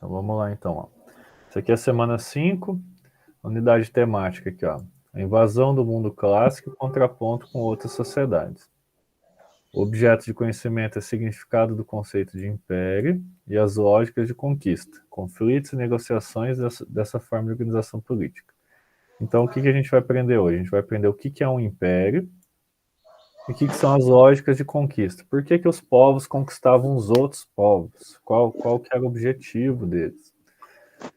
Então vamos lá então, ó. Isso aqui é a semana 5, unidade temática aqui, ó. A invasão do mundo clássico e contraponto com outras sociedades. O objeto de conhecimento é o significado do conceito de império e as lógicas de conquista, conflitos e negociações dessa forma de organização política. Então, o que a gente vai aprender hoje? A gente vai aprender o que é um império e o que são as lógicas de conquista. Por que os povos conquistavam os outros povos? Qual que era o objetivo deles?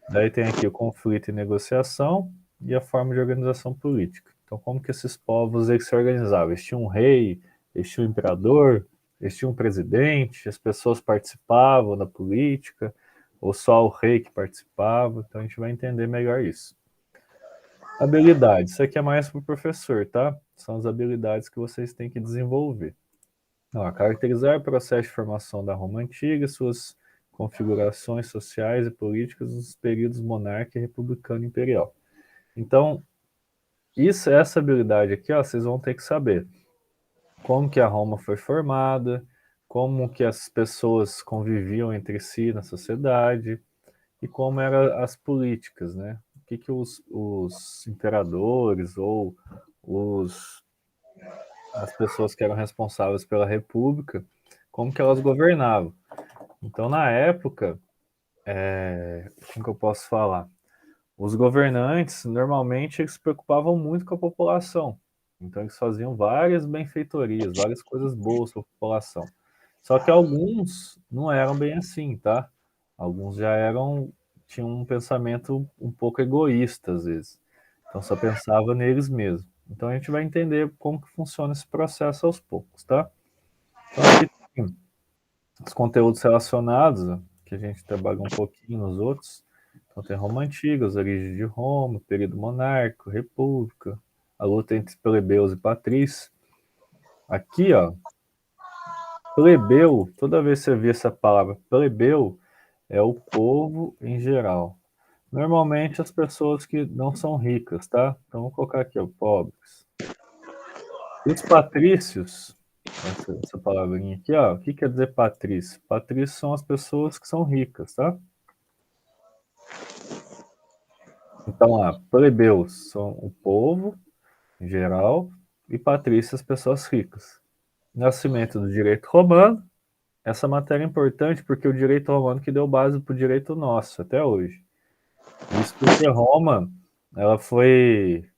Daí tem aqui o conflito e negociação e a forma de organização política. Então, como que esses povos eles se organizavam? Eles tinham um rei, eles tinham um imperador, eles tinham um presidente, as pessoas participavam da política, ou só o rei que participava. Então, a gente vai entender melhor isso. Habilidades. Isso aqui é mais para o professor, tá? São as habilidades que vocês têm que desenvolver. Ó, caracterizar o processo de formação da Roma Antiga, suas configurações sociais e políticas nos períodos monarca e republicano imperial. Então, essa habilidade aqui, ó, vocês vão ter que saber como que a Roma foi formada, como que as pessoas conviviam entre si na sociedade e como eram as políticas, né? O que os imperadores ou as pessoas que eram responsáveis pela república, como que elas governavam. Então, na época, como que eu posso falar? Os governantes, normalmente, eles se preocupavam muito com a população. Então, eles faziam várias benfeitorias, várias coisas boas para a população. Só que alguns não eram bem assim, tá? Alguns tinham um pensamento um pouco egoísta, às vezes. Então, só pensava neles mesmos. Então, a gente vai entender como que funciona esse processo aos poucos, tá? Então, aqui tem os conteúdos relacionados, ó, que a gente trabalha um pouquinho nos outros. Então tem Roma Antiga, as origens de Roma, período monárquico, república, a luta entre plebeus e patrícios. Aqui, ó, plebeu, toda vez que você vê essa palavra plebeu, é o povo em geral. Normalmente as pessoas que não são ricas, tá? Então vou colocar aqui, ó, pobres. Os patrícios, essa palavrinha aqui, ó, o que quer dizer patrício? Patrícios são as pessoas que são ricas, tá? Então, lá, plebeus são o povo em geral e patrícios as pessoas ricas. Nascimento do direito romano. Essa matéria é importante porque o direito romano que deu base para o direito nosso até hoje. Isso porque Roma, ela foi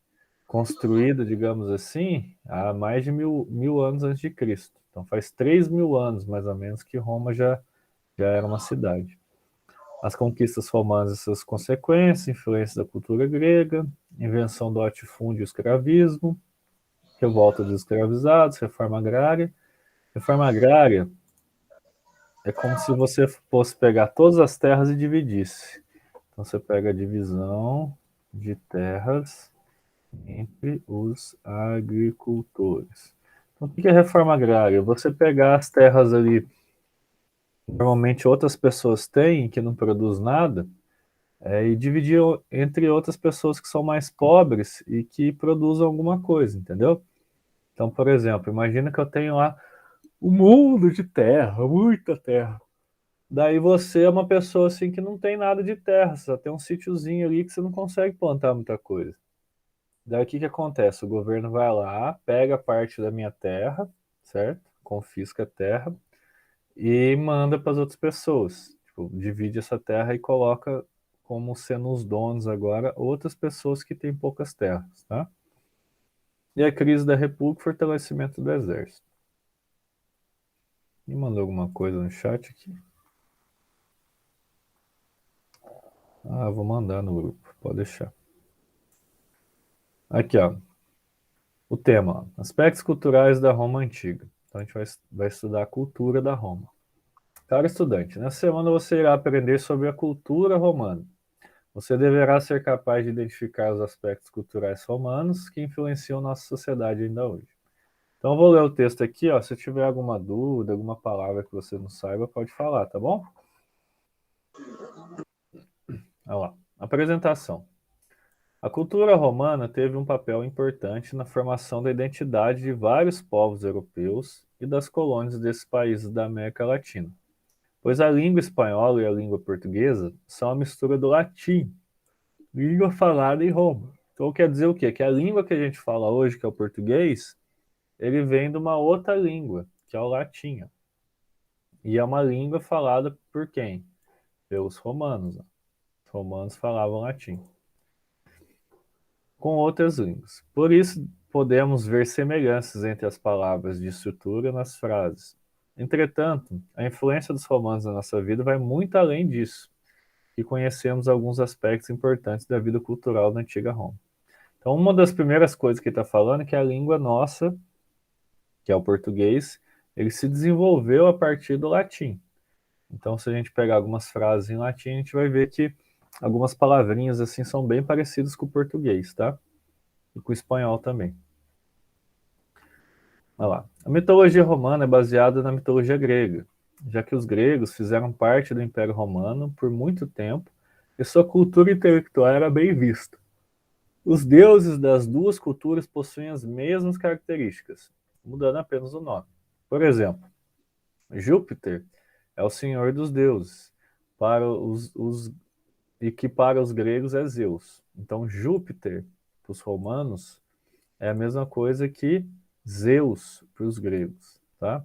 construída, digamos assim, há mais de mil anos antes de Cristo. Então faz 3.000 anos, mais ou menos, que Roma já era uma cidade. As conquistas romanas e suas consequências, influência da cultura grega, invenção do latifúndio e escravismo, revolta dos escravizados, reforma agrária. Reforma agrária é como se você fosse pegar todas as terras e dividisse. Então você pega a divisão de terras entre os agricultores. Então, o que é reforma agrária? Você pegar as terras ali, normalmente outras pessoas têm, que não produz nada, e dividir entre outras pessoas que são mais pobres e que produzam alguma coisa, entendeu? Então, por exemplo, imagina que eu tenho lá um mundo de terra, muita terra. Daí você é uma pessoa assim que não tem nada de terra, só tem um sítiozinho ali que você não consegue plantar muita coisa. Daí o que que acontece? O governo vai lá, pega parte da minha terra, certo? Confisca a terra e manda para as outras pessoas. Tipo, divide essa terra e coloca como sendo os donos agora outras pessoas que têm poucas terras, tá? E a crise da República, fortalecimento do exército. Me mandou alguma coisa no chat aqui? Ah, vou mandar no grupo, pode deixar. Aqui, ó. O tema, ó, aspectos culturais da Roma Antiga. Então a gente vai estudar a cultura da Roma. Caro estudante, nessa semana você irá aprender sobre a cultura romana. Você deverá ser capaz de identificar os aspectos culturais romanos que influenciam nossa sociedade ainda hoje. Então eu vou ler o texto aqui, ó. Se tiver alguma dúvida, alguma palavra que você não saiba, pode falar, tá bom? Olha lá. Apresentação. A cultura romana teve um papel importante na formação da identidade de vários povos europeus e das colônias desses países da América Latina. pois a língua espanhola e a língua portuguesa são a mistura do latim, língua falada em Roma. Então quer dizer o quê? Que a língua que a gente fala hoje, que é o português, ele vem de uma outra língua, que é o latim. E é uma língua falada por quem? Pelos romanos. Os romanos falavam latim, com outras línguas. Por isso, podemos ver semelhanças entre as palavras de estrutura nas frases. Entretanto, a influência dos romanos na nossa vida vai muito além disso, e conhecemos alguns aspectos importantes da vida cultural da antiga Roma. Então, uma das primeiras coisas que ele está falando é que a língua nossa, que é o português, ele se desenvolveu a partir do latim. Então, se a gente pegar algumas frases em latim, a gente vai ver que algumas palavrinhas assim são bem parecidas com o português, tá? E com o espanhol também. Olha lá. A mitologia romana é baseada na mitologia grega, já que os gregos fizeram parte do Império Romano por muito tempo e sua cultura intelectual era bem vista. Os deuses das duas culturas possuem as mesmas características, mudando apenas o nome. Por exemplo, Júpiter é o senhor dos deuses, e que para os gregos é Zeus. Então, Júpiter, para os romanos, é a mesma coisa que Zeus para os gregos, tá?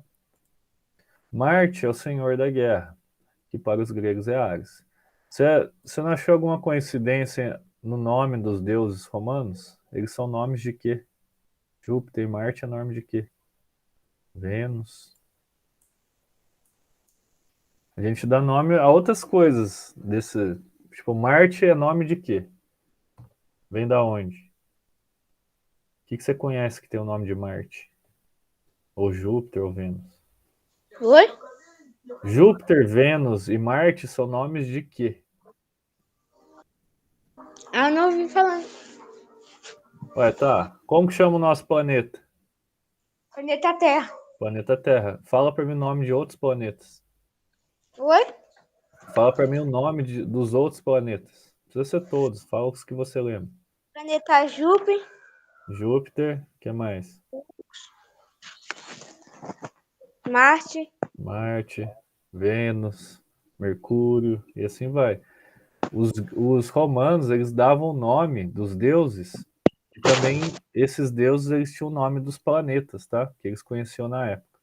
Marte é o senhor da guerra, que para os gregos é Ares. Você não achou alguma coincidência no nome dos deuses romanos? Eles são nomes de quê? Júpiter e Marte é nome de quê? Vênus. A gente dá nome a outras coisas desse. Tipo, Marte é nome de quê? Vem da onde? O que você conhece que tem o nome de Marte? Ou Júpiter ou Vênus? Oi? Júpiter, Vênus e Marte são nomes de quê? Eu não ouvi falando. Ué, tá. Como que chama o nosso planeta? Planeta Terra. Planeta Terra. Fala pra mim o nome de outros planetas. Oi? Fala pra mim o nome dos outros planetas. Não precisa ser todos. Fala os que você lembra. Planeta Júpiter. Júpiter, o que mais? Marte. Marte, Vênus, Mercúrio e assim vai. Os romanos, eles davam o nome dos deuses e também esses deuses eles tinham o nome dos planetas, tá? Que eles conheciam na época.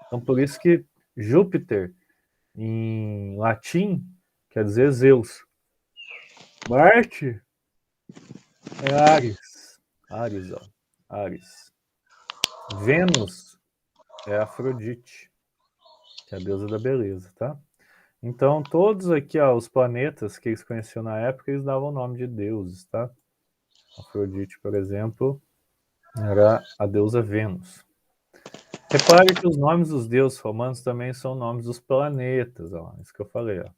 Então por isso que Júpiter em latim quer dizer Zeus. Marte é Ares. Ares, ó. Ares. Vênus é Afrodite, que é a deusa da beleza, tá? Então, todos aqui, ó, os planetas que eles conheciam na época, eles davam o nome de deuses, tá? Afrodite, por exemplo, era a deusa Vênus. Repare que os nomes dos deuses romanos também são nomes dos planetas, ó, isso que eu falei, ó.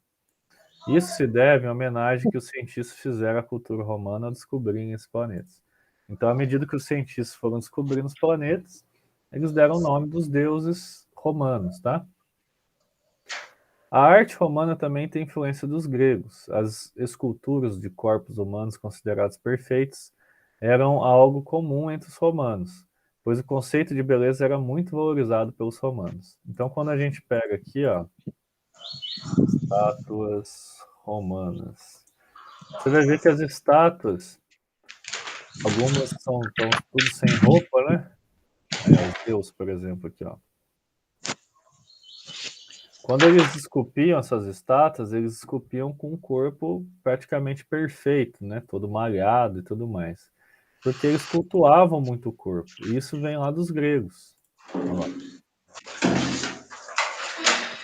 Isso se deve à homenagem que os cientistas fizeram à cultura romana ao descobrirem esses planetas. Então, à medida que os cientistas foram descobrindo os planetas, eles deram o nome dos deuses romanos, tá? A arte romana também tem influência dos gregos. As esculturas de corpos humanos considerados perfeitos eram algo comum entre os romanos, pois o conceito de beleza era muito valorizado pelos romanos. Então, quando a gente pega aqui, ó, estátuas romanas, você vai ver que as estátuas, algumas são tão tudo sem roupa, né? Aí, ó, Zeus, por exemplo, aqui, ó. Quando eles esculpiam essas estátuas, eles esculpiam com um corpo praticamente perfeito, né? Todo malhado e tudo mais. Porque eles cultuavam muito o corpo. E isso vem lá dos gregos. Olha lá.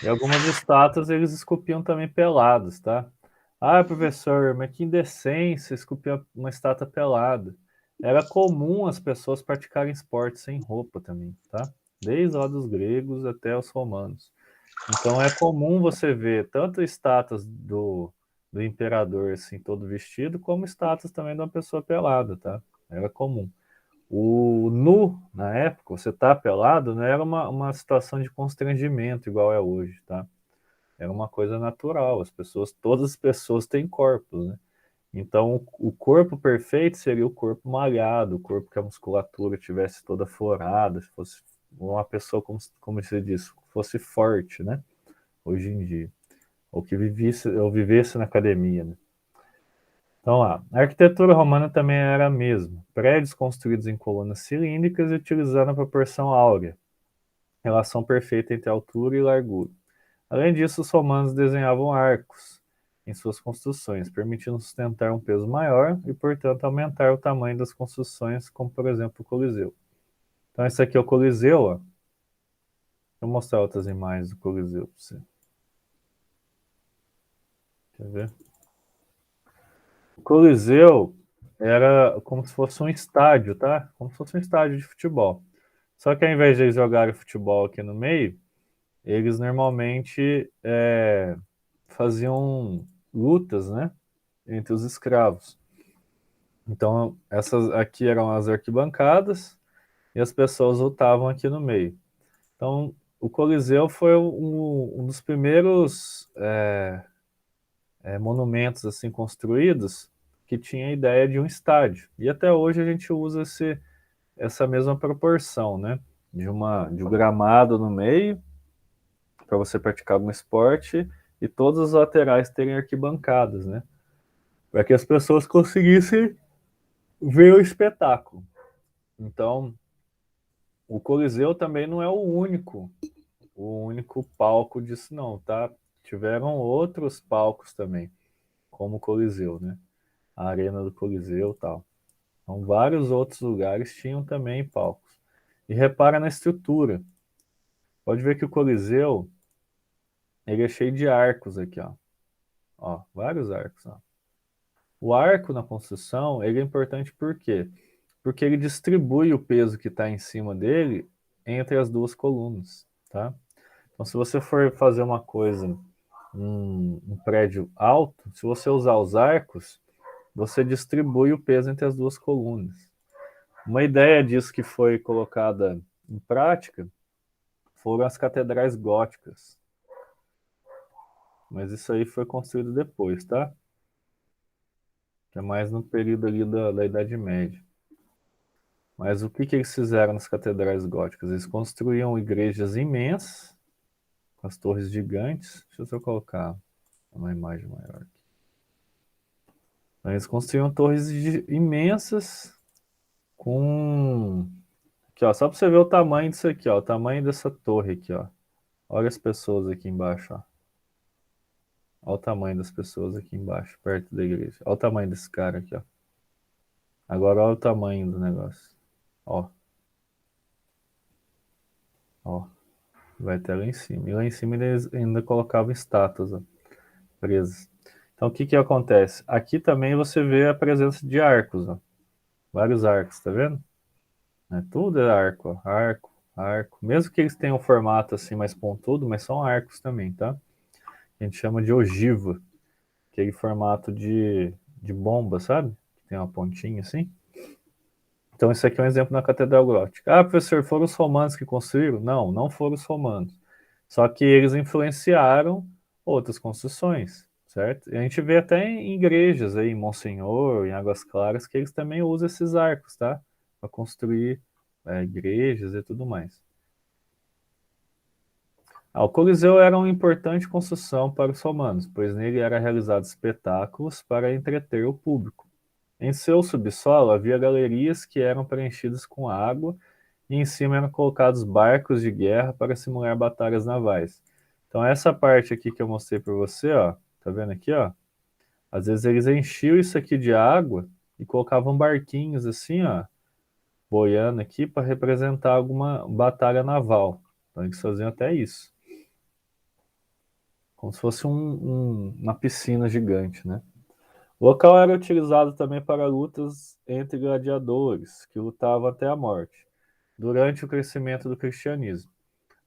E algumas estátuas eles esculpiam também pelados, tá? Ah, professor, mas que indecência esculpir uma estátua pelada. Era comum as pessoas praticarem esportes sem roupa também, tá? Desde lá dos gregos até os romanos. Então é comum você ver tanto estátuas do imperador assim todo vestido, como estátuas também de uma pessoa pelada, tá? Era comum. O nu, na época, você tá pelado, não era uma situação de constrangimento igual é hoje, tá? Era uma coisa natural. Todas as pessoas têm corpos, né? Então o corpo perfeito seria o corpo malhado, o corpo que a musculatura tivesse toda florada, se fosse uma pessoa, como se diz, fosse forte, né? hoje em dia, ou que vivesse na academia, né? Então, lá, a arquitetura romana também era a mesma. Prédios construídos em colunas cilíndricas e utilizando a proporção áurea, relação perfeita entre altura e largura. Além disso, os romanos desenhavam arcos em suas construções, permitindo sustentar um peso maior e, portanto, aumentar o tamanho das construções, como, por exemplo, o Coliseu. Então, esse aqui é o Coliseu, ó. Deixa eu mostrar outras imagens do Coliseu para você. Quer ver? O Coliseu era como se fosse um estádio, tá? Como se fosse um estádio de futebol. Só que ao invés de eles jogarem futebol aqui no meio, eles normalmente faziam lutas, né? Entre os escravos. Então, essas aqui eram as arquibancadas e as pessoas lutavam aqui no meio. Então, o Coliseu foi um dos primeiros monumentos assim construídos que tinha a ideia de um estádio. E até hoje a gente usa essa mesma proporção, né? De um gramado no meio para você praticar algum esporte e todos os laterais terem arquibancadas, né? Para que as pessoas conseguissem ver o espetáculo. Então, o Coliseu também não é o único palco disso não, tá? Tiveram outros palcos também, como o Coliseu, né? A Arena do Coliseu e tal. Então, vários outros lugares tinham também palcos. E repara na estrutura. Pode ver que o Coliseu, ele é cheio de arcos aqui, ó. Ó, vários arcos, ó. O arco na construção, ele é importante por quê? Porque ele distribui o peso que está em cima dele entre as duas colunas, tá? Então, se você for fazer uma coisa, um prédio alto, se você usar os arcos, você distribui o peso entre as duas colunas. Uma ideia disso que foi colocada em prática foram as catedrais góticas. Mas isso aí foi construído depois, tá? Que é mais no período ali da Idade Média. Mas o que eles fizeram nas catedrais góticas? Eles construíam igrejas imensas, com as torres gigantes. Deixa eu só colocar uma imagem maior aqui. Eles construíam torres imensas com... Aqui, ó, só para você ver o tamanho disso aqui, ó, o tamanho dessa torre aqui, ó. Olha as pessoas aqui embaixo, ó. Olha o tamanho das pessoas aqui embaixo, perto da igreja. Olha o tamanho desse cara aqui, ó. Agora olha o tamanho do negócio. Ó. Ó. Vai até lá em cima. E lá em cima eles ainda colocavam estátuas, ó, presas. Então o que que acontece? Aqui também você vê a presença de arcos, ó. Vários arcos, tá vendo? Tudo é arco, ó. Arco, arco. Mesmo que eles tenham um formato assim mais pontudo, mas são arcos também, tá? A gente chama de ogiva. Aquele formato de bomba, sabe? Que tem uma pontinha assim. Então, isso aqui é um exemplo na Catedral Gótica. Ah, professor, foram os romanos que construíram? Não, não foram os romanos. Só que eles influenciaram outras construções, certo? E a gente vê até em igrejas aí, em Monsenhor, em Águas Claras, que eles também usam esses arcos, tá? Para construir igrejas e tudo mais. O Coliseu era uma importante construção para os romanos, pois nele eram realizados espetáculos para entreter o público. Em seu subsolo havia galerias que eram preenchidas com água e em cima eram colocados barcos de guerra para simular batalhas navais. Então essa parte aqui que eu mostrei para você, ó, tá vendo aqui, ó? Às vezes eles enchiam isso aqui de água e colocavam barquinhos assim, ó, boiando aqui para representar alguma batalha naval. Então eles faziam até isso, como se fosse uma piscina gigante, né? O local era utilizado também para lutas entre gladiadores, que lutavam até a morte, durante o crescimento do cristianismo.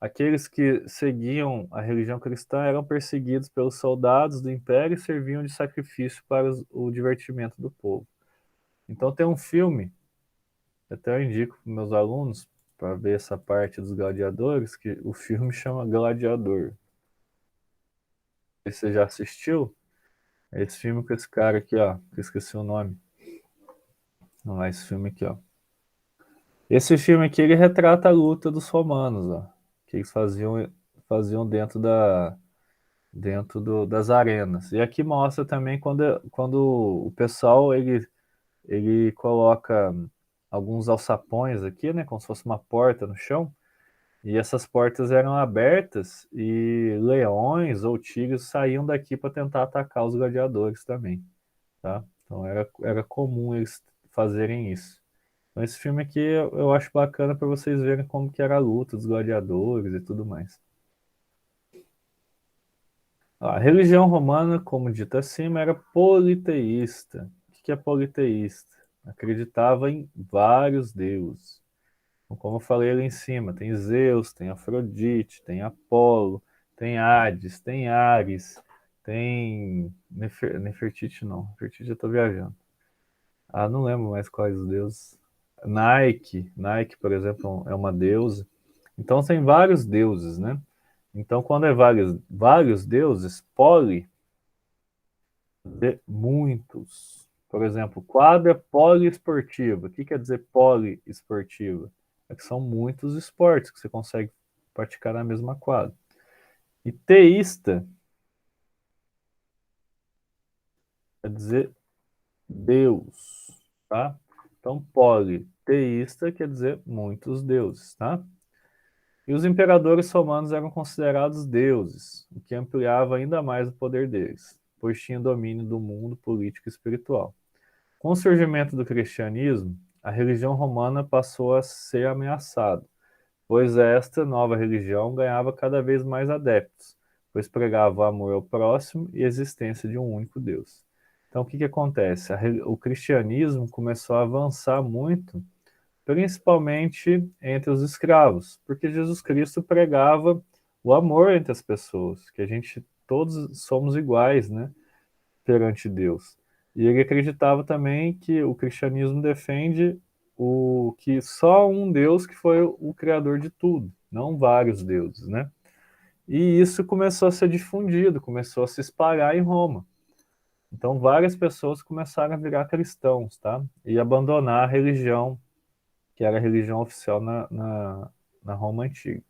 Aqueles que seguiam a religião cristã eram perseguidos pelos soldados do império e serviam de sacrifício para o divertimento do povo. Então tem um filme, até eu indico para meus alunos, para ver essa parte dos gladiadores, que o filme chama Gladiador. Você já assistiu? É esse filme com esse cara aqui, ó, que eu esqueci o nome. Não é esse filme aqui, ó. Esse filme aqui, ele retrata a luta dos romanos, ó, que eles faziam dentro dentro das arenas. E aqui mostra também quando o pessoal ele coloca alguns alçapões aqui, né, como se fosse uma porta no chão, e essas portas eram abertas e leões ou tigres saíam daqui para tentar atacar os gladiadores também, tá? Então era comum eles fazerem isso. Então esse filme aqui eu acho bacana para vocês verem como que era a luta dos gladiadores e tudo mais. A religião romana, como dito acima, era politeísta. O que é politeísta? Acreditava em vários deuses. Então, como eu falei ali em cima, tem Zeus, tem Afrodite, tem Apolo, tem Hades, tem Ares, tem Nefertiti não, Nefertiti eu tô viajando. Ah, não lembro mais quais os deuses. Nike, por exemplo, é uma deusa. Então tem vários deuses, né? Então quando é vários deuses, poli de muitos. Por exemplo, quadra poliesportiva. O que quer dizer poliesportiva? É que são muitos esportes que você consegue praticar na mesma quadra. E teísta quer dizer Deus, tá? Então, politeísta quer dizer muitos deuses, tá? E os imperadores romanos eram considerados deuses, o que ampliava ainda mais o poder deles, pois tinham domínio do mundo político e espiritual. Com o surgimento do cristianismo, a religião romana passou a ser ameaçada, pois esta nova religião ganhava cada vez mais adeptos, pois pregava o amor ao próximo e a existência de um único Deus. Então, o que acontece? O cristianismo começou a avançar muito, principalmente entre os escravos, porque Jesus Cristo pregava o amor entre as pessoas, que a gente todos somos iguais, né? Perante Deus. E ele acreditava também que o cristianismo defende o que só um Deus que foi o criador de tudo, não vários deuses, né? E isso começou a ser difundido, começou a se espalhar em Roma. Então várias pessoas começaram a virar cristãos, tá? E abandonar a religião, que era a religião oficial na Roma antiga.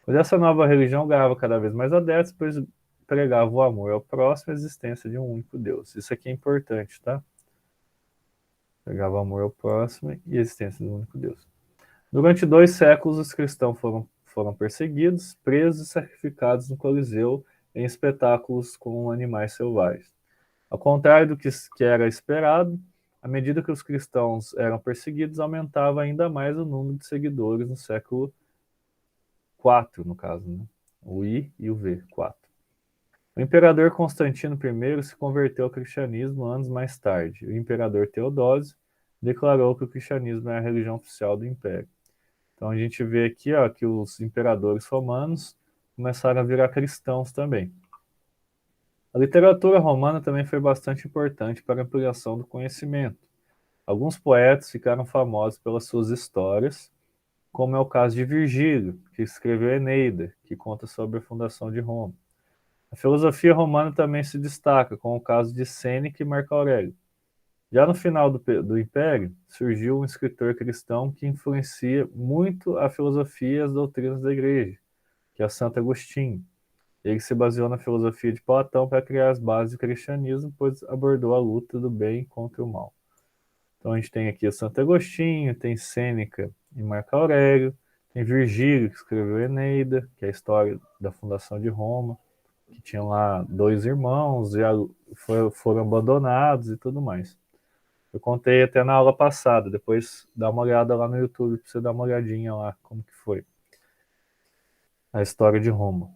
Mas essa nova religião ganhava cada vez mais adeptos, pois pregava o amor ao próximo e a existência de um único Deus. Isso aqui é importante, tá? Pregava o amor ao próximo e a existência de um único Deus. Durante 2 séculos, os cristãos foram perseguidos, presos e sacrificados no Coliseu em espetáculos com animais selvagens. Ao contrário do que era esperado, à medida que os cristãos eram perseguidos, aumentava ainda mais o número de seguidores no século IV, no caso, né? O I e o V, 4. O imperador Constantino I se converteu ao cristianismo anos mais tarde. O imperador Teodósio declarou que o cristianismo era a religião oficial do império. Então a gente vê aqui ó, que os imperadores romanos começaram a virar cristãos também. A literatura romana também foi bastante importante para a ampliação do conhecimento. Alguns poetas ficaram famosos pelas suas histórias, como é o caso de Virgílio, que escreveu Eneida, que conta sobre a fundação de Roma. A filosofia romana também se destaca, com o caso de Sêneca e Marco Aurélio. Já no final do Império, surgiu um escritor cristão que influencia muito a filosofia e as doutrinas da Igreja, que é Santo Agostinho. Ele se baseou na filosofia de Platão para criar as bases do cristianismo, pois abordou a luta do bem contra o mal. Então a gente tem aqui o Santo Agostinho, tem Sêneca e Marco Aurélio, tem Virgílio, que escreveu Eneida, que é a história da fundação de Roma, que tinham lá 2 irmãos, já foram abandonados e tudo mais. Eu contei até na aula passada, depois dá uma olhada lá no YouTube para você dar uma olhadinha lá como que foi a história de Roma.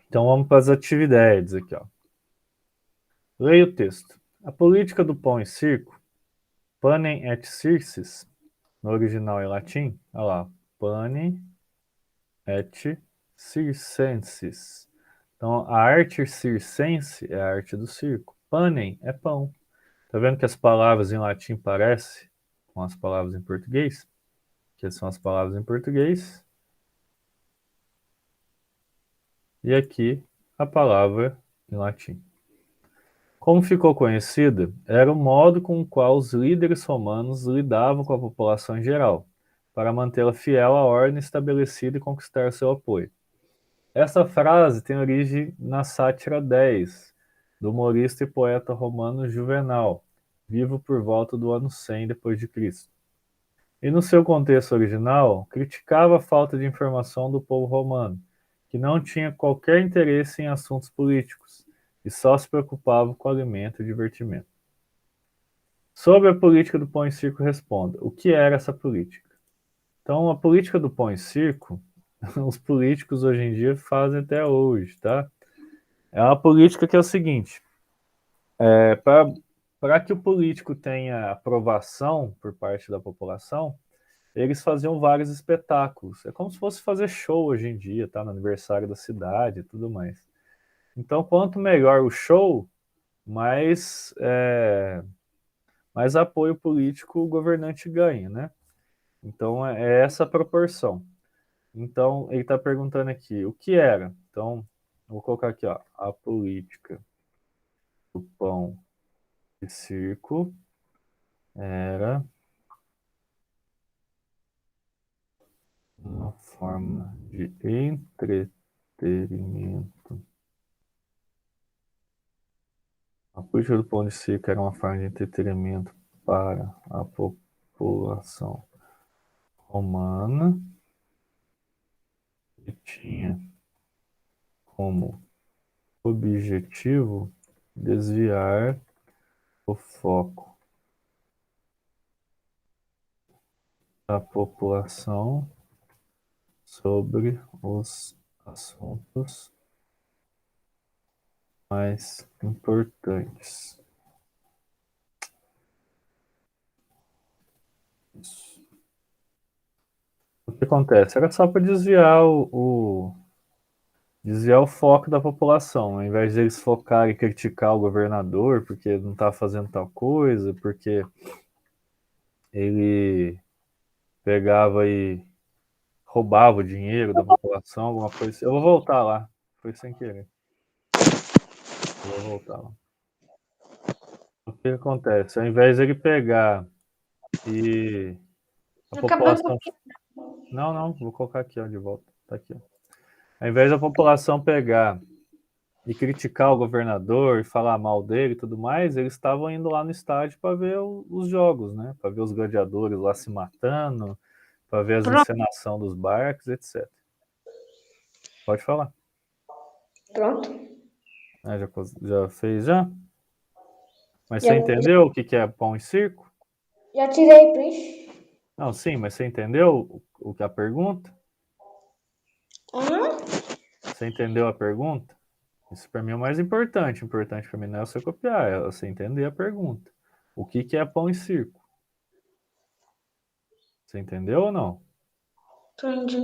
Então vamos para as atividades aqui, ó. Leia o texto. A política do pão e circo, panem et circes, no original em latim, olha lá, panem et circenses. Então a arte circense é a arte do circo. Panem é pão. Tá vendo que as palavras em latim parecem com as palavras em português? Que são as palavras em português. E aqui a palavra em latim. Como ficou conhecida, era o modo com o qual os líderes romanos lidavam com a população em geral, para mantê-la fiel à ordem estabelecida e conquistar seu apoio. Essa frase tem origem na Sátira 10, do humorista e poeta romano Juvenal, vivo por volta do ano 100 depois de Cristo. E no seu contexto original, criticava a falta de informação do povo romano, que não tinha qualquer interesse em assuntos políticos e só se preocupava com alimento e divertimento. Sobre a política do pão e circo, responda: o que era essa política? Então, a política do pão e circo, os políticos hoje em dia fazem até hoje, tá? É uma política que é o seguinte: para que o político tenha aprovação por parte da população, eles faziam vários espetáculos. É como se fosse fazer show hoje em dia, tá? No aniversário da cidade e tudo mais. Então, quanto melhor o show, mais apoio político o governante ganha, né? Então, é essa a proporção. Então, ele está perguntando aqui, o que era? Então, vou colocar aqui, ó, a política do pão e circo era uma forma de entretenimento. A política do pão de circo era uma forma de entretenimento para a população romana e tinha como objetivo desviar o foco da população sobre os assuntos mais importantes. Isso. O que acontece? Era só para desviar o foco da população, ao invés de eles focarem em criticar o governador porque não está fazendo tal coisa, porque ele pegava e roubava o dinheiro da população, alguma coisa assim. Eu vou voltar lá, foi sem querer. Eu vou voltar lá. O que acontece? Ao invés de ele pegar e a Acabando. população. Não, não, vou colocar aqui ó, de volta. Tá aqui. Ó. Ao invés da população pegar e criticar o governador e falar mal dele e tudo mais, eles estavam indo lá no estádio para ver os jogos, né? Para ver os gladiadores lá se matando, para ver as Pronto. encenações dos barcos, etc. Pode falar. Pronto. Já fez já? Mas Já, você entendeu o que é pão e circo? já tirei print. Não, sim, mas você entendeu o que é a pergunta? Aham. Você entendeu a pergunta? Isso para mim é o mais importante. O importante para mim não é você copiar, é você entender a pergunta. O que é pão e circo? Você entendeu ou não? Entendi.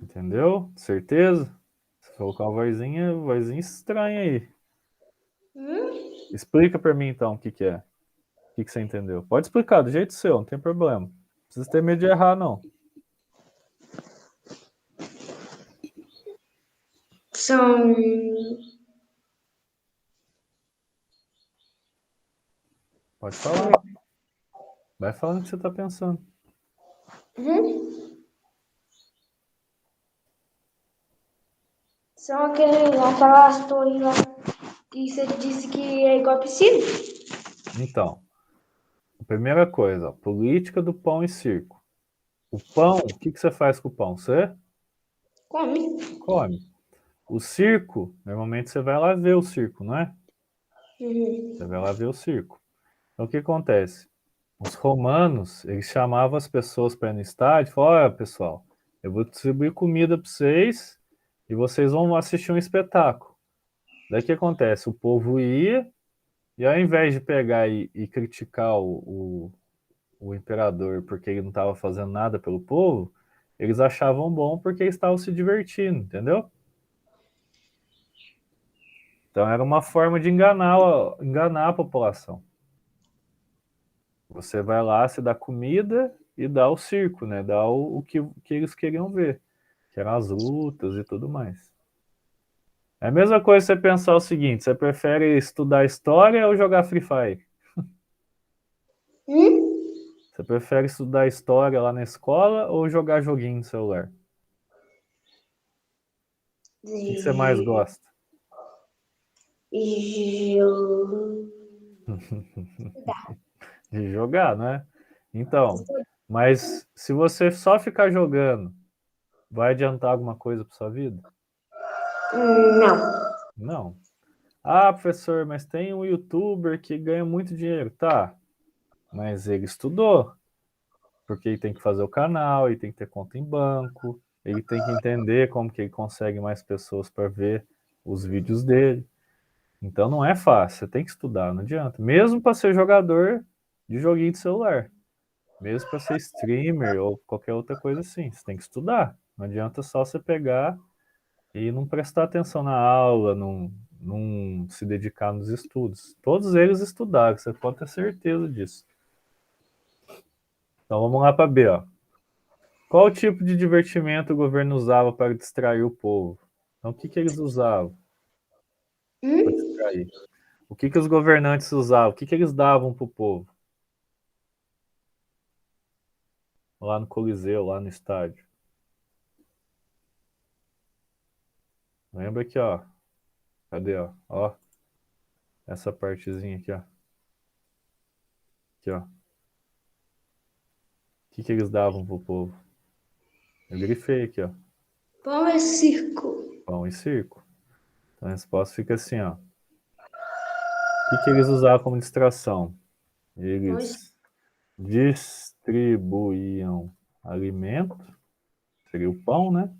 Entendeu? Certeza? Você falou com uma vozinha estranha aí. Explica para mim então o que é. O que você entendeu? Pode explicar do jeito seu, não tem problema. Não precisa ter medo de errar, não. São. Pode falar. Vai falando o que você está pensando. São aquelas torres lá que você disse que é igual a piscina. Então, a primeira coisa, ó, política do pão e circo. O pão, o que você faz com o pão? Você Come. come. O circo, normalmente você vai lá ver o circo, não é? Uhum. Você vai lá ver o circo. Então, o que acontece? Os romanos, eles chamavam as pessoas para ir no estádio e falavam, olha, pessoal, eu vou distribuir comida para vocês e vocês vão assistir um espetáculo. Daí o que acontece? O povo ia e ao invés de pegar e criticar o imperador porque ele não estava fazendo nada pelo povo, eles achavam bom porque eles estavam se divertindo, entendeu? Então era uma forma de enganar a população. Você vai lá, se dá comida e dá o circo, né? Dá o que eles queriam ver, que eram as lutas e tudo mais. É a mesma coisa você pensar o seguinte: você prefere estudar história ou jogar Free Fire? Você prefere estudar história lá na escola ou jogar joguinho no celular? que você mais gosta? De jogar, né? Então, mas se você só ficar jogando, vai adiantar alguma coisa para sua vida? Não. Não. Ah, professor, mas tem um youtuber que ganha muito dinheiro. Tá, mas ele estudou, porque ele tem que fazer o canal, ele tem que ter conta em banco, ele tem que entender como que ele consegue mais pessoas para ver os vídeos dele. Então não é fácil, você tem que estudar, não adianta. Mesmo para ser jogador de joguinho de celular, mesmo para ser streamer ou qualquer outra coisa assim, você tem que estudar. Não adianta só você pegar e não prestar atenção na aula, não se dedicar nos estudos. Todos eles estudaram, você pode ter certeza disso. Então vamos lá para B, ó. Qual tipo de divertimento o governo usava para distrair o povo? Então o que eles usavam para distrair? O que os governantes usavam? O que eles davam para o povo? Lá no Coliseu, lá no estádio. Lembra aqui, ó. Cadê, ó? Ó, essa partezinha aqui, ó. Aqui, ó. O que eles davam pro povo? Eu grifei aqui, ó. Pão é circo. Pão e circo. Então a resposta fica assim, ó. O que eles usavam como distração? Pão e Eles distribuíam alimento, seria o pão, né?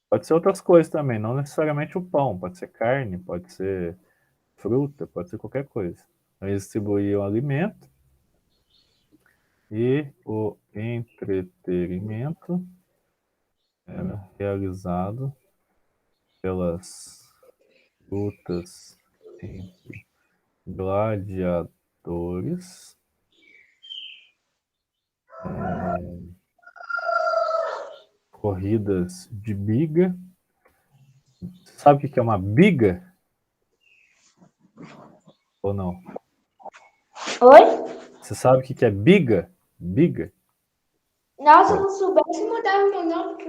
Pode ser outras coisas também, não necessariamente o pão. Pode ser carne, pode ser fruta, pode ser qualquer coisa. Eles distribuíam alimento e o entretenimento era realizado pelas lutas entre gladiadores, corridas de biga. Sabe o que é uma biga? Ou não? Oi? Você sabe o que é biga? Biga? Nossa, se eu não soubesse, mudava meu nome.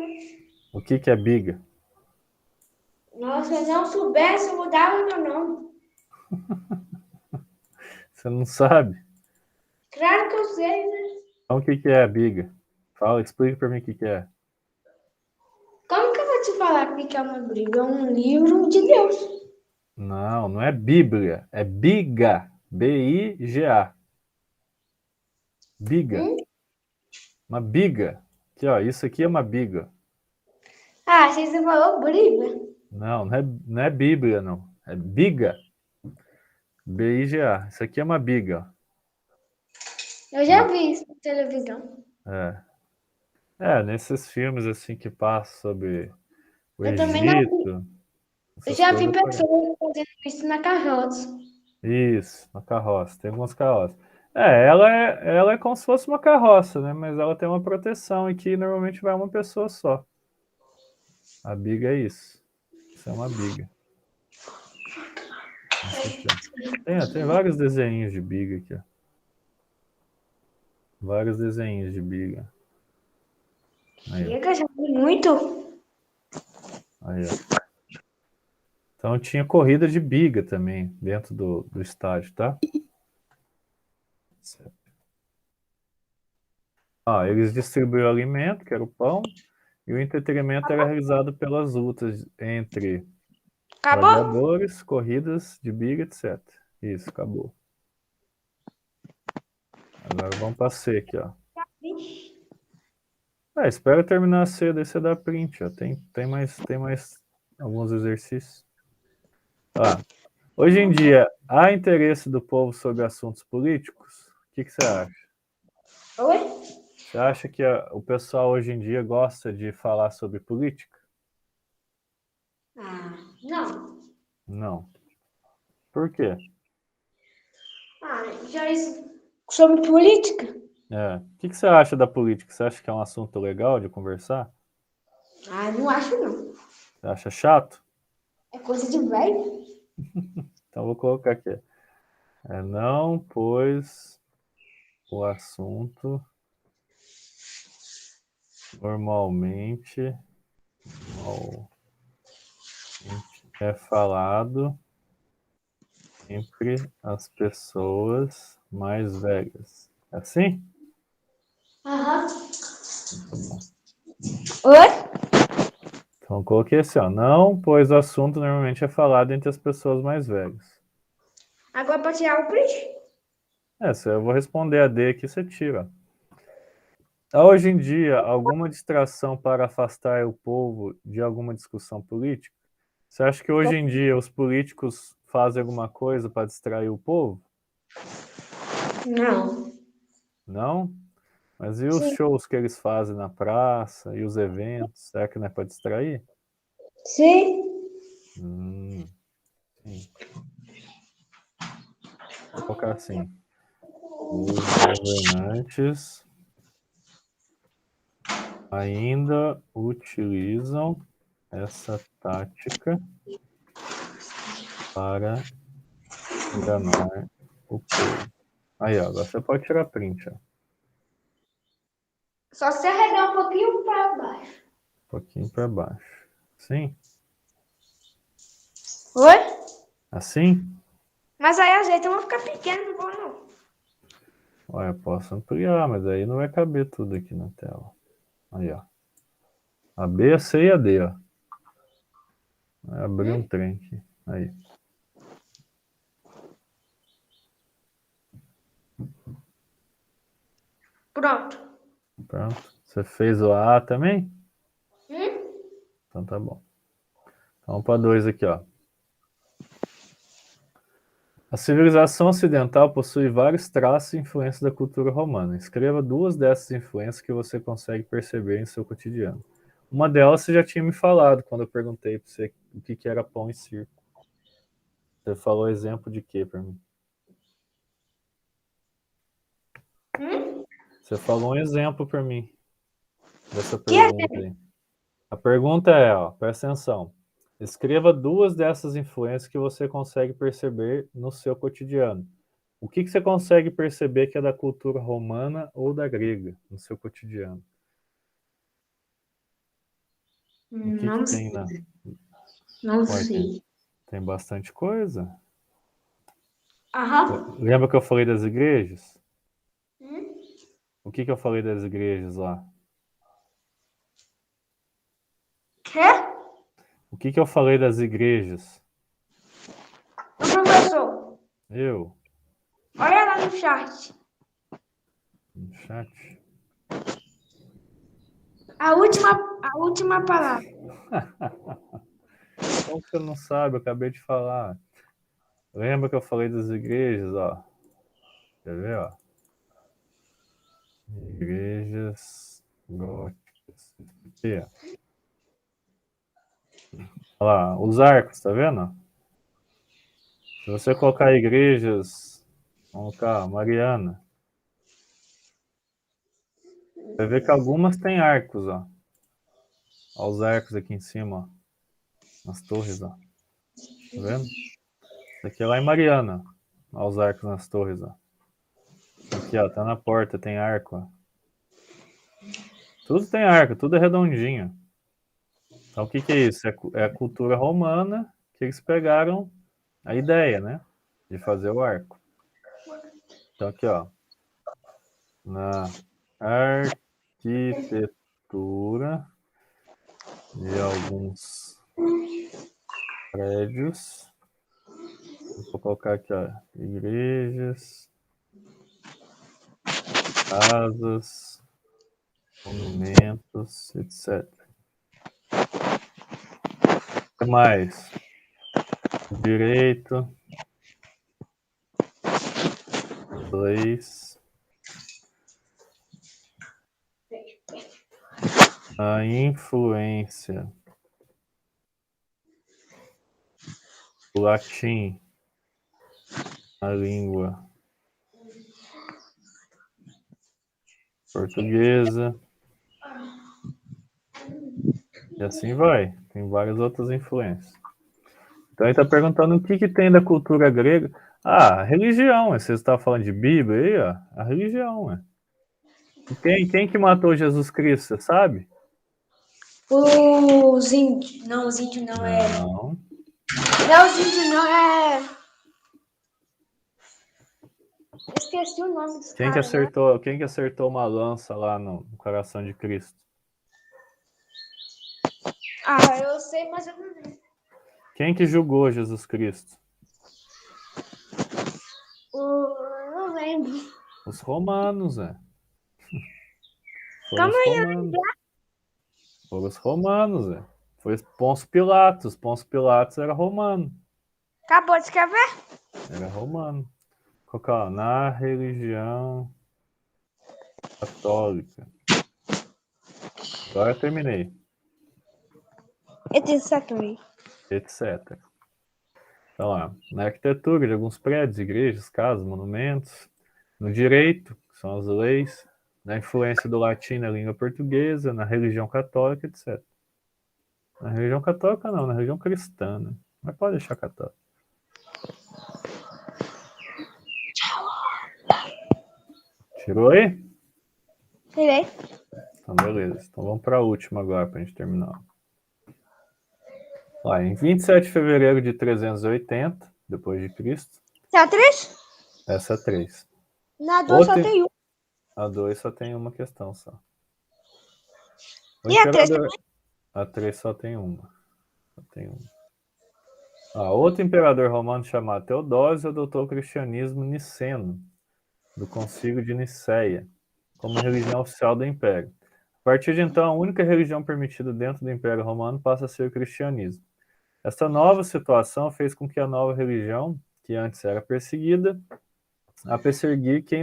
O que é biga? Nossa, se eu não soubesse, mudava meu nome. Você não sabe? Claro que eu sei, né? Então o que é a biga? Fala, explica para mim o que é. Como que eu vou te falar o que é uma briga? É um livro de Deus. Não, não é Bíblia, é biga. B-I-G-A. Biga. Hum? Uma biga. Aqui, ó, isso aqui é uma biga. Ah, achei que você falou briga. Não, não é Bíblia, não. É biga. B-I-G-A. Isso aqui é uma biga. Eu Ó. já vi isso na televisão. É. É, nesses filmes assim que passam sobre o Eu também não vi. Egito, Eu essas já vi coisas aparecem. pessoas fazendo isso na carroça. Isso, uma carroça. Tem algumas carroças. Ela é como se fosse uma carroça, né? Mas ela tem uma proteção e que normalmente vai uma pessoa só. A biga é isso. Isso é uma biga. Isso aqui, ó. Tem vários desenhos de biga aqui, ó. Vários desenhos de biga. Aí, ó. Chega, já vi muito. Aí, ó. Então tinha corrida de biga também dentro do estádio, tá? Eles distribuíam alimento, que era o pão, e o entretenimento era realizado pelas lutas entre Acabou? gladiadores, corridas de biga, etc. Isso, acabou. Agora vamos para C aqui, ó. Espera terminar cedo, aí você dá print, ó. Tem mais alguns exercícios. Hoje em dia, há interesse do povo sobre assuntos políticos? O que você acha? Oi? Você acha que o pessoal hoje em dia gosta de falar sobre política? Ah, não. Não. Por quê? Ah, já isso sobre política? O que você acha da política? Você acha que é um assunto legal de conversar? Ah, não acho não. Você acha chato? É coisa de velho. Então vou colocar aqui. Não, pois o assunto normalmente é falado entre as pessoas mais velhas. É assim? Aham. Muito bom. Oi? Então, coloquei assim, ó. Não, pois o assunto normalmente é falado entre as pessoas mais velhas. Agora pode tirar o print? Se eu vou responder a D aqui, você tira. Há hoje em dia alguma distração para afastar o povo de alguma discussão política? Você acha que hoje em dia os políticos fazem alguma coisa para distrair o povo? Não. Não? Mas e os Sim. shows que eles fazem na praça e os eventos? Será que não é para distrair? Sim. Sim. Vou colocar assim. Os governantes ainda utilizam essa tática para enganar o povo. Aí, ó, agora você pode tirar print, ó. Um Só se arregar um pouquinho para baixo. pouquinho para baixo. Sim? Oi? Assim? Mas aí as letras vão ficar pequenas, não vão não. Olha, eu posso ampliar, mas aí não vai caber tudo aqui na tela. Aí, ó. A B, a C e a D, ó. Vai abrir um trem aqui. Aí. Pronto. Pronto. Você fez o A também? Hum? Então tá bom. Então vamos para 2 aqui, ó. A civilização ocidental possui vários traços e influências da cultura romana. Escreva 2 dessas influências que você consegue perceber em seu cotidiano. Uma delas você já tinha me falado quando eu perguntei para você o que era pão e circo. Você falou exemplo de quê para mim? Hum? Você falou um exemplo para mim dessa Que é? pergunta aí. A pergunta é, ó, presta atenção. Escreva 2 dessas influências que você consegue perceber no seu cotidiano. O que você consegue perceber que é da cultura romana ou da grega no seu cotidiano? O que Não tem sei. na. Não Ué, sei. tem bastante coisa. Aham. Lembra que eu falei das igrejas? Hum? O que eu falei das igrejas lá? Quê? O que eu falei das igrejas? Ô, professor, Eu? olha lá no chat. No chat? A última palavra. Como que você não sabe? Eu acabei de falar. Lembra que eu falei das igrejas, ó? Quer ver, ó? Igrejas góticas. Aqui, ó. Olha lá, os arcos, tá vendo? Se você colocar igrejas, vamos colocar Mariana, você vê que algumas têm arcos, ó. Olha os arcos aqui em cima, ó. Nas torres, ó. Tá vendo? Isso aqui é lá em Mariana. Olha os arcos nas torres, ó. Aqui, ó, tá na porta, tem arco, ó. Tudo tem arco, tudo é redondinho. Então o que é isso? É a cultura romana que eles pegaram a ideia, né? De fazer o arco. Então aqui, ó. Na arquitetura de alguns prédios. Vou colocar aqui, ó, igrejas, casas, monumentos, etc. O que mais? Direito, leis, a influência do latim na língua portuguesa, e assim vai. Tem várias outras influências. Então ele está perguntando o que tem da cultura grega. Ah, a religião. Você estava falando de Bíblia aí, ó. A religião, é. E quem que matou Jesus Cristo, você sabe? Os índios. Não, os índios não é. Não. Não é os índios, não, é. Eu esqueci o nome dos Quem que caras, né? acertou uma lança lá no coração de Cristo? Ah, eu sei, mas eu não lembro. Quem que julgou Jesus Cristo? Eu não lembro. Os romanos, né? Foram Calma os aí, romanos. Foram os romanos, né? Foi Pôncio Pilatos. Pôncio Pilatos era romano. acabou de escrever? Era romano. Qual que é? Na religião católica. Agora eu terminei. Eu tenho aqui. Etc. Então, lá, na arquitetura de alguns prédios, igrejas, casas, monumentos, no direito, que são as leis, na influência do latim na língua portuguesa, na religião católica, etc. Na religião católica não, na religião cristã, né? Mas pode deixar católica. Tirou aí? Tirei. Então, beleza. Então vamos para a última agora, para a gente terminar. Lá, em 27 de fevereiro de 380, depois de Cristo, Você é atriz? essa é 3. Na 2 só Outra, tem um. a 2 só tem uma questão só. O E a 3 imperador, também? a 3 só tem uma. Só tem uma. Outro imperador romano chamado Teodósio adotou o cristianismo niceno, do Concílio de Nicéia, como religião oficial do império. A partir de então, a única religião permitida dentro do Império Romano passa a ser o cristianismo. Esta nova situação fez com que a nova religião, que antes era perseguida, a perseguir quem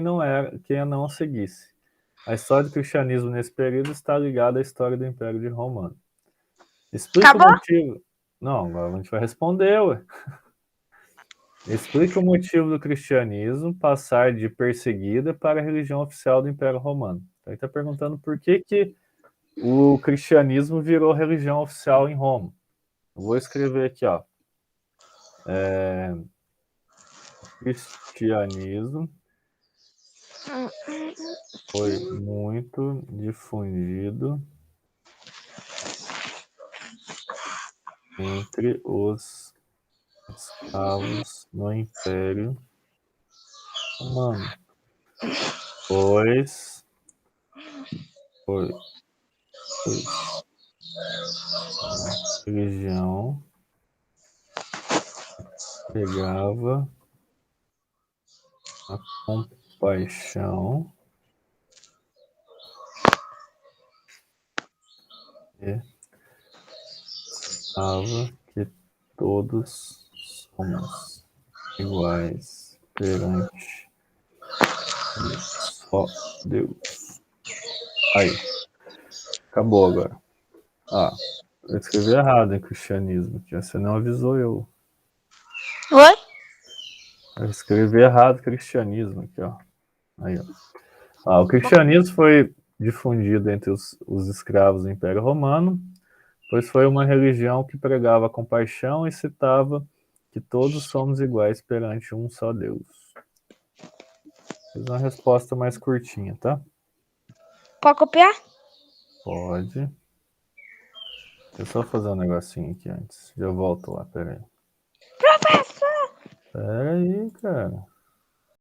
a não seguisse. A história do cristianismo nesse período está ligada à história do Império Romano. Explica o Acabou? motivo. Não, agora a gente vai responder, ué. Explica o motivo do cristianismo passar de perseguida para a religião oficial do Império Romano. Então, ele está perguntando por que o cristianismo virou religião oficial em Roma. Eu vou escrever aqui, ó. Cristianismo foi muito difundido entre os escravos no Império Romano, pois, pois, pois a religião pregava a compaixão e estava que todos somos iguais perante um só Deus. Aí, acabou agora. Eu escrevi errado em cristianismo, que você não avisou eu. Oi? Eu escrevi errado cristianismo aqui, ó. Aí, ó. O cristianismo foi difundido entre os escravos do Império Romano, pois foi uma religião que pregava a compaixão e citava que todos somos iguais perante um só Deus. Fiz uma resposta mais curtinha, tá? Pode copiar? Pode. Deixa eu só fazer um negocinho aqui antes. Já volto lá, peraí. Professor! Peraí, cara.